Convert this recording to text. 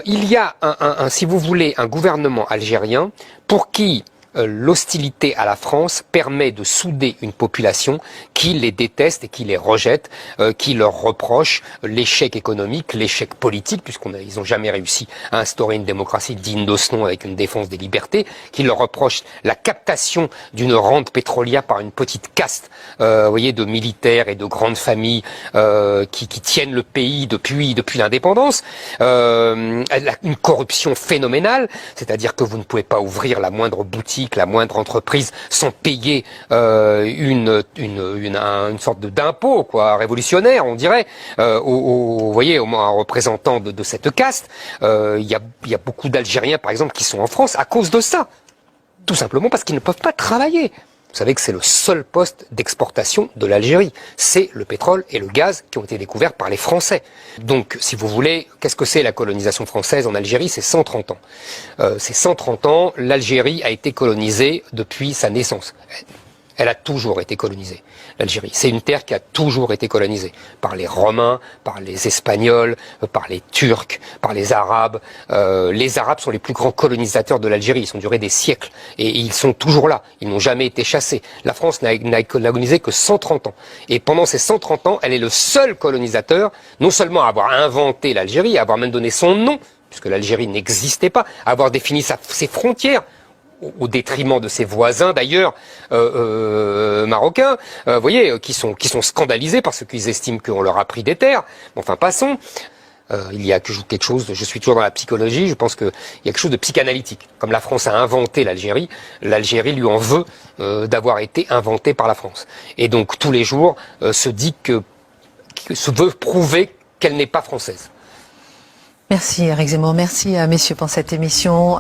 Il y a, si vous voulez, un gouvernement algérien pour qui l'hostilité à la France permet de souder une population qui les déteste et qui les rejette, qui leur reproche l'échec économique, l'échec politique, puisqu'ils n'ont jamais réussi à instaurer une démocratie digne de ce nom avec une défense des libertés, qui leur reproche la captation d'une rente pétrolière par une petite caste, vous voyez, de militaires et de grandes familles qui tiennent le pays depuis l'indépendance, une corruption phénoménale, c'est-à-dire que vous ne pouvez pas ouvrir la moindre boutique, la moindre entreprise sans payer une sorte d'impôt révolutionnaire, on dirait, vous voyez, au moins un représentant de cette caste. Il y a beaucoup d'Algériens, par exemple, qui sont en France à cause de ça, tout simplement parce qu'ils ne peuvent pas travailler. Vous savez que c'est le seul poste d'exportation de l'Algérie. C'est le pétrole et le gaz qui ont été découverts par les Français. Donc, si vous voulez, qu'est-ce que c'est la colonisation française en Algérie? C'est 130 ans. C'est 130 ans, l'Algérie a été colonisée depuis sa naissance. Elle a toujours été colonisée, l'Algérie. C'est une terre qui a toujours été colonisée par les Romains, par les Espagnols, par les Turcs, par les Arabes. Les Arabes sont les plus grands colonisateurs de l'Algérie. Ils ont duré des siècles et ils sont toujours là. Ils n'ont jamais été chassés. La France n'a colonisé que 130 ans. Et pendant ces 130 ans, elle est le seul colonisateur, non seulement à avoir inventé l'Algérie, à avoir même donné son nom, puisque l'Algérie n'existait pas, à avoir défini ses frontières, au détriment de ses voisins d'ailleurs marocains, vous voyez, qui sont scandalisés parce qu'ils estiment qu'on leur a pris des terres. Enfin, passons. Il y a quelque chose, je suis toujours dans la psychologie, je pense qu'il y a quelque chose de psychanalytique. Comme la France a inventé l'Algérie, l'Algérie lui en veut d'avoir été inventée par la France. Et donc tous les jours se veut prouver qu'elle n'est pas française. Merci Eric Zemmour, merci messieurs pour cette émission.